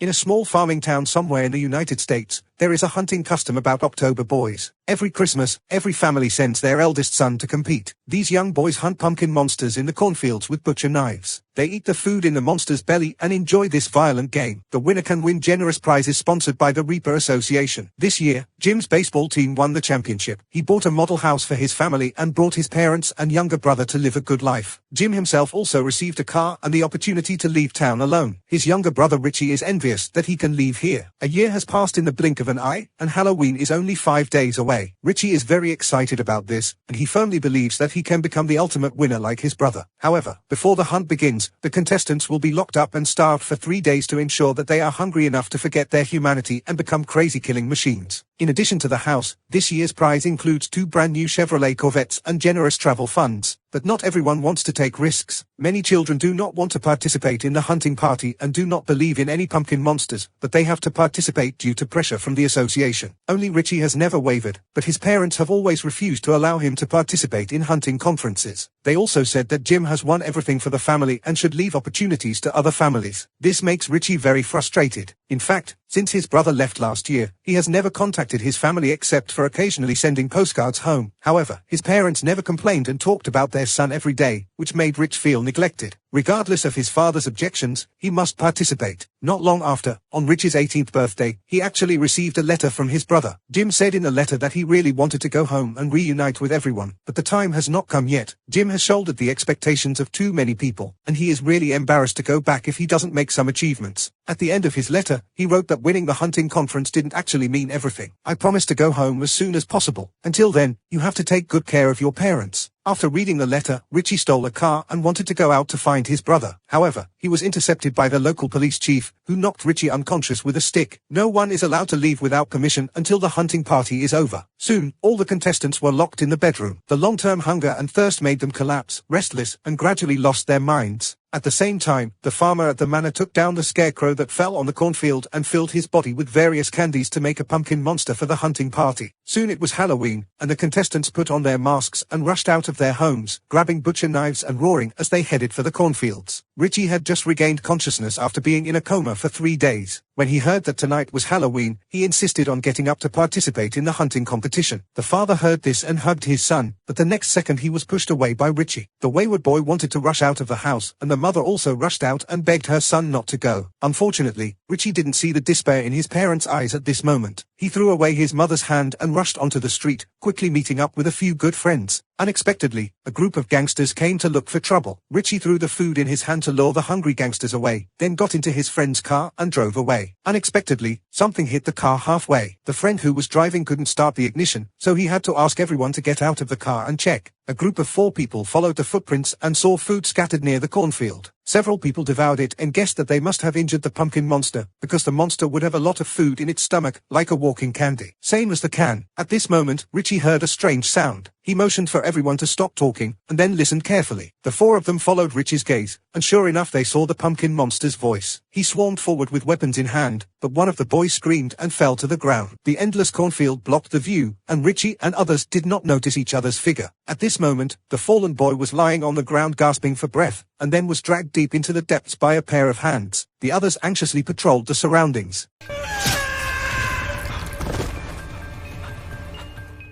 In a small farming town somewhere in the United States, there is a hunting custom about October boys. Every Christmas, every family sends their eldest son to compete. These young boys hunt pumpkin monsters in the cornfields with butcher knives. They eat the food in the monster's belly and enjoy this violent game. The winner can win generous prizes sponsored by the Reaper Association. This year, Jim's baseball team won the championship. He bought a model house for his family and brought his parents and younger brother to live a good life. Jim himself also received a car and the opportunity to leave town alone. His younger brother Richie is envious that he can leave here. A year has passed in the blink of an eye, and Halloween is only 5 days away. Richie is very excited about this, and he firmly believes that he can become the ultimate winner like his brother. However, before the hunt begins, the contestants will be locked up and starved for 3 days to ensure that they are hungry enough to forget their humanity and become crazy killing machines. In addition to the house, this year's prize includes 2 brand new Chevrolet Corvettes and generous travel funds. But not everyone wants to take risks. Many children do not want to participate in the hunting party and do not believe in any pumpkin monsters, but they have to participate due to pressure from the association. Only Richie has never wavered, but his parents have always refused to allow him to participate in hunting conferences. They also said that Jim has won everything for the family and should leave opportunities to other families. This makes Richie very frustrated. In fact, since his brother left last year, he has never contacted his family except for occasionally sending postcards home. However, his parents never complained and talked about their son every day, which made Rich feel neglected. Regardless of his father's objections, he must participate. Not long after, on Rich's 18th birthday, he actually received a letter from his brother. Jim said in the letter that he really wanted to go home and reunite with everyone, but the time has not come yet. Jim has shouldered the expectations of too many people, and he is really embarrassed to go back if he doesn't make some achievements. At the end of his letter, he wrote that winning the hunting conference didn't actually mean everything. I promise to go home as soon as possible. Until then, you have to take good care of your parents. After reading the letter, Richie stole a car and wanted to go out to find his brother. However, he was intercepted by the local police chief, who knocked Richie unconscious with a stick. No one is allowed to leave without permission until the hunting party is over. Soon, all the contestants were locked in the bedroom. The long-term hunger and thirst made them collapse, restless, and gradually lost their minds. At the same time, the farmer at the manor took down the scarecrow that fell on the cornfield and filled his body with various candies to make a pumpkin monster for the hunting party. Soon it was Halloween, and the contestants put on their masks and rushed out of their homes, grabbing butcher knives and roaring as they headed for the cornfields. Richie had just regained consciousness after being in a coma for 3 days. When he heard that tonight was Halloween, he insisted on getting up to participate in the hunting competition. The father heard this and hugged his son, but the next second he was pushed away by Richie. The wayward boy wanted to rush out of the house, and the mother also rushed out and begged her son not to go. Unfortunately, Richie didn't see the despair in his parents' eyes at this moment. He threw away his mother's hand and rushed onto the street, quickly meeting up with a few good friends. Unexpectedly, a group of gangsters came to look for trouble. Richie threw the food in his hand to lure the hungry gangsters away, then got into his friend's car and drove away. Unexpectedly, something hit the car halfway. The friend who was driving couldn't start the ignition, so he had to ask everyone to get out of the car and check. A group of 4 people followed the footprints and saw food scattered near the cornfield. Several people devoured it and guessed that they must have injured the pumpkin monster, because the monster would have a lot of food in its stomach, like a walking candy. Same as the can. At this moment, Richie heard a strange sound. He motioned for everyone to stop talking, and then listened carefully. The 4 of them followed Richie's gaze, and sure enough they saw the pumpkin monster's voice. He swarmed forward with weapons in hand, but one of the boys screamed and fell to the ground. The endless cornfield blocked the view, and Richie and others did not notice each other's figure. At this moment, the fallen boy was lying on the ground gasping for breath, and then was dragged deep into the depths by a pair of hands. The others anxiously patrolled the surroundings.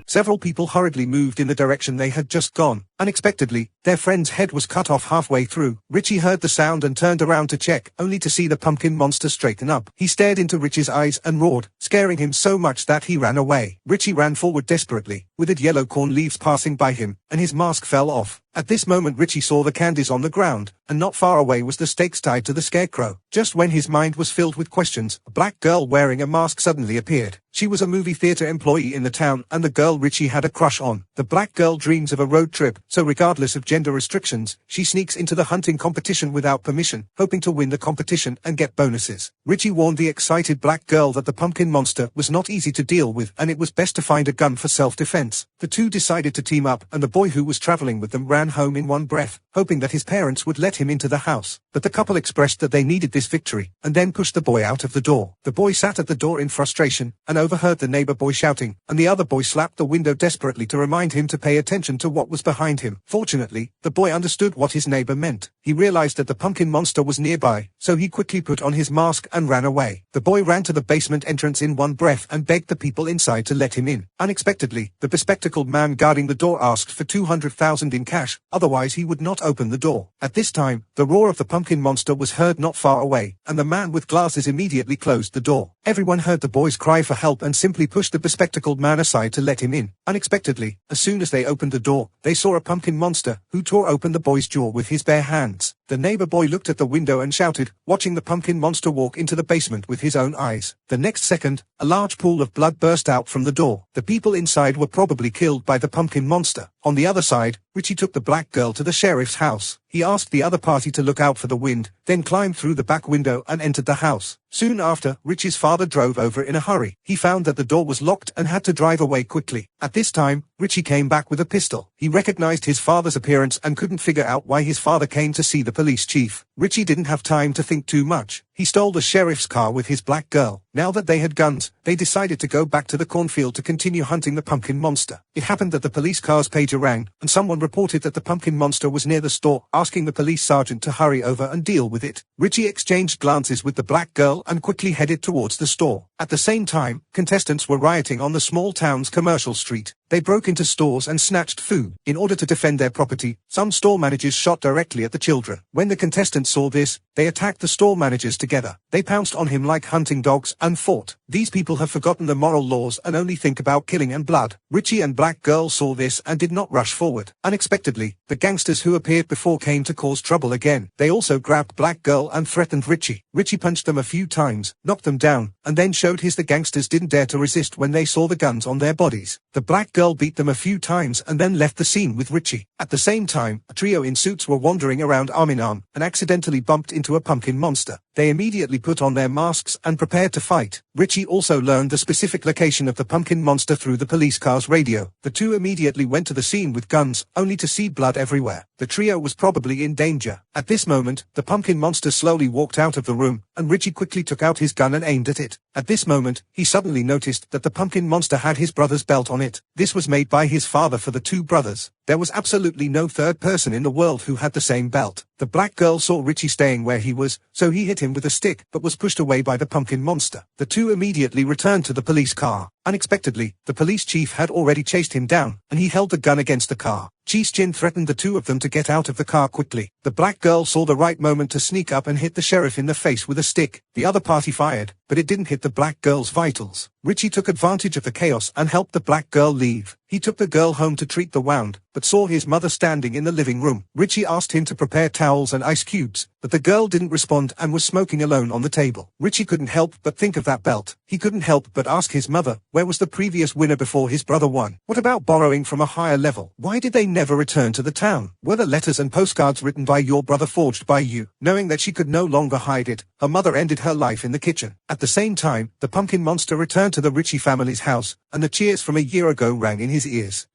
Several people hurriedly moved in the direction they had just gone. Unexpectedly, their friend's head was cut off halfway through. Richie heard the sound and turned around to check, only to see the pumpkin monster straighten up. He stared into Richie's eyes and roared, scaring him so much that he ran away. Richie ran forward desperately, withered yellow corn leaves passing by him, and his mask fell off. At this moment Richie saw the candies on the ground, and not far away was the stakes tied to the scarecrow. Just when his mind was filled with questions, a black girl wearing a mask suddenly appeared. She was a movie theater employee in the town and the girl Richie had a crush on. The black girl dreams of a road trip, so regardless of gender restrictions, she sneaks into the hunting competition without permission, hoping to win the competition and get bonuses. Richie warned the excited black girl that the pumpkin monster was not easy to deal with and it was best to find a gun for self-defense. The two decided to team up, and the boy who was traveling with them ran home in one breath, hoping that his parents would let him into the house. But the couple expressed that they needed this victory, and then pushed the boy out of the door. The boy sat at the door in frustration, and overheard the neighbor boy shouting, and the other boy slapped the window desperately to remind him to pay attention to what was behind him. Fortunately, the boy understood what his neighbor meant. He realized that the pumpkin monster was nearby, so he quickly put on his mask and ran away. The boy ran to the basement entrance in one breath and begged the people inside to let him in. Unexpectedly, the bespectacled man guarding the door asked for 200,000 in cash, otherwise he would not open the door. At this time, the roar of the pumpkin monster was heard not far away, and the man with glasses immediately closed the door. Everyone heard the boy's cry for help and simply pushed the bespectacled man aside to let him in. Unexpectedly, as soon as they opened the door, they saw a pumpkin monster, who tore open the boy's jaw with his bare hands. The neighbor boy looked at the window and shouted, watching the pumpkin monster walk into the basement with his own eyes. The next second, a large pool of blood burst out from the door. The people inside were probably killed by the pumpkin monster. On the other side, Richie took the black girl to the sheriff's house. He asked the other party to look out for the wind, then climbed through the back window and entered the house. Soon after, Richie's father drove over in a hurry. He found that the door was locked and had to drive away quickly. At this time, Richie came back with a pistol. He recognized his father's appearance and couldn't figure out why his father came to see the police chief. Richie didn't have time to think too much. He stole the sheriff's car with his black girl. Now that they had guns, they decided to go back to the cornfield to continue hunting the pumpkin monster. It happened that the police car's pager rang, and someone reported that the pumpkin monster was near the store, asking the police sergeant to hurry over and deal with it. Richie exchanged glances with the black girl and quickly headed towards the store. At the same time, contestants were rioting on the small town's commercial street. They broke into stores and snatched food. In order to defend their property, some store managers shot directly at the children. When the contestants saw this, they attacked the store managers together. They pounced on him like hunting dogs and fought. These people have forgotten the moral laws and only think about killing and blood. Richie and Black Girl saw this and did not rush forward. Unexpectedly, the gangsters who appeared before came to cause trouble again. They also grabbed Black Girl and threatened Richie. Richie punched them a few times, knocked them down, and then showed the gangsters didn't dare to resist when they saw the guns on their bodies. The Black Girl beat them a few times and then left the scene with Richie. At the same time, a trio in suits were wandering around arm in arm and accidentally bumped into a pumpkin monster. They immediately put on their masks and prepared to fight. Richie also learned the specific location of the pumpkin monster through the police car's radio. The two immediately went to the scene with guns, only to see blood everywhere. The trio was probably in danger. At this moment, the pumpkin monster slowly walked out of the room, and Richie quickly took out his gun and aimed at it. At this moment, he suddenly noticed that the pumpkin monster had his brother's belt on it. This was made by his father for the two brothers. There was absolutely no third person in the world who had the same belt. The Black Girl saw Richie staying where he was, so he hit him with a stick, but was pushed away by the pumpkin monster. The two immediately returned to the police car. Unexpectedly, the police chief had already chased him down, and he held the gun against the car. Cheese Chin threatened the two of them to get out of the car quickly. The Black Girl saw the right moment to sneak up and hit the sheriff in the face with a stick. The other party fired, but it didn't hit the Black Girl's vitals. Richie took advantage of the chaos and helped the Black Girl leave. He took the girl home to treat the wound, but saw his mother standing in the living room. Richie asked him to prepare towels and ice cubes, but the girl didn't respond and was smoking alone on the table. Richie couldn't help but think of that belt. He couldn't help but ask his mother, where was the previous winner before his brother won? What about borrowing from a higher level? Why did they never return to the town? Were the letters and postcards written by your brother forged by you? Knowing that she could no longer hide it, her mother ended her life in the kitchen. At the same time, the pumpkin monster returned to the Richie family's house, and the cheers from a year ago rang in his ears.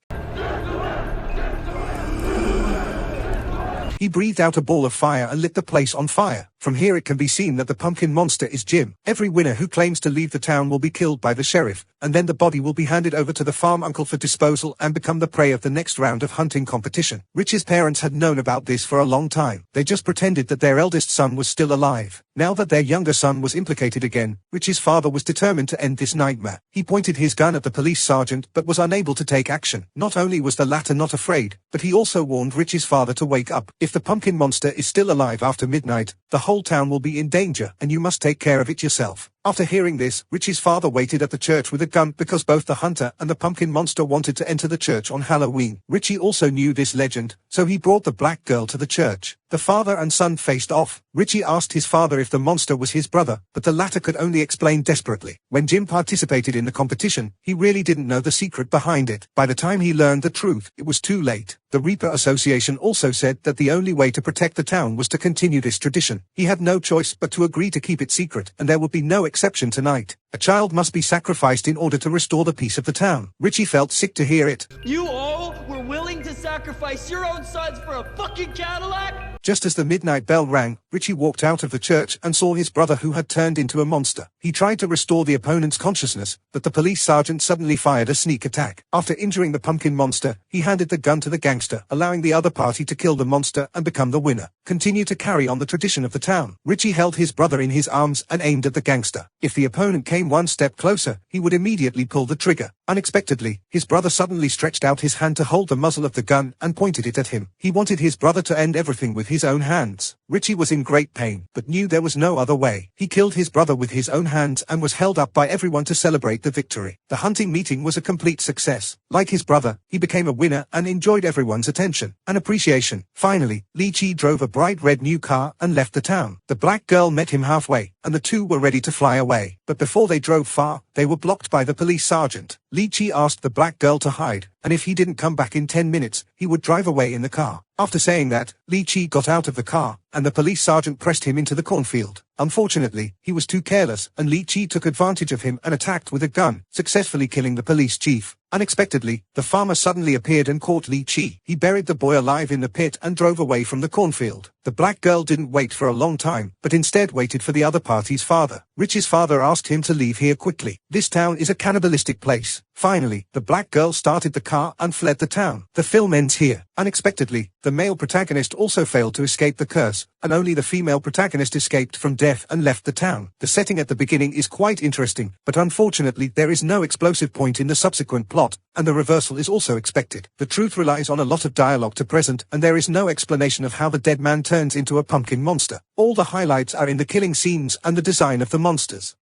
He breathed out a ball of fire and lit the place on fire. From here it can be seen that the pumpkin monster is Jim. Every winner who claims to leave the town will be killed by the sheriff, and then the body will be handed over to the farm uncle for disposal and become the prey of the next round of hunting competition. Rich's parents had known about this for a long time. They just pretended that their eldest son was still alive. Now that their younger son was implicated again, Rich's father was determined to end this nightmare. He pointed his gun at the police sergeant but was unable to take action. Not only was the latter not afraid, but he also warned Rich's father to wake up. If the pumpkin monster is still alive after midnight, the whole town will be in danger, and you must take care of it yourself. After hearing this, Rich's father waited at the church with a gun because both the hunter and the pumpkin monster wanted to enter the church on Halloween. Richie also knew this legend, so he brought the Black Girl to the church. The father and son faced off. Richie asked his father if the monster was his brother, but the latter could only explain desperately. When Jim participated in the competition, he really didn't know the secret behind it. By the time he learned the truth, it was too late. The Reaper Association also said that the only way to protect the town was to continue this tradition. He had no choice but to agree to keep it secret, and there would be no exception tonight. A child must be sacrificed in order to restore the peace of the town. Richie felt sick to hear it. You all were willing to sacrifice your own sons for a fucking Cadillac? Just as the midnight bell rang, Richie walked out of the church and saw his brother who had turned into a monster. He tried to restore the opponent's consciousness, but the police sergeant suddenly fired a sneak attack. After injuring the pumpkin monster, he handed the gun to the gangster, allowing the other party to kill the monster and become the winner. Continue to carry on the tradition of the town. Richie held his brother in his arms and aimed at the gangster. If the opponent came one step closer, he would immediately pull the trigger. Unexpectedly, his brother suddenly stretched out his hand to hold the muzzle of the gun and pointed it at him. He wanted his brother to end everything with his own hands. Richie was in great pain, but knew there was no other way. He killed his brother with his own hands and was held up by everyone to celebrate the victory. The hunting meeting was a complete success. Like his brother, he became a winner and enjoyed everyone's attention and appreciation. Finally, Li Chi drove a bright red new car and left the town. The black girl met him halfway, and the two were ready to fly away. But before they drove far, they were blocked by the police sergeant. Li Chi asked the black girl to hide, and if he didn't come back in 10 minutes, he would drive away in the car. After saying that, Li Chi got out of the car, and the police sergeant pressed him into the cornfield. Unfortunately, he was too careless, and Li Chi took advantage of him and attacked with a gun, successfully killing the police chief. Unexpectedly, the farmer suddenly appeared and caught Li Chi. He buried the boy alive in the pit and drove away from the cornfield. The black girl didn't wait for a long time, but instead waited for the other party's father. Richie's father asked him to leave here quickly. This town is a cannibalistic place. Finally, the black girl started the car and fled the town. The film ends here. Unexpectedly, the male protagonist also failed to escape the curse, and only the female protagonist escaped from death and left the town. The setting at the beginning is quite interesting, but unfortunately there is no explosive point in the subsequent plot, and the reversal is also expected. The truth relies on a lot of dialogue to present, and there is no explanation of how the dead man turns into a pumpkin monster. All the highlights are in the killing scenes and the design of the monsters.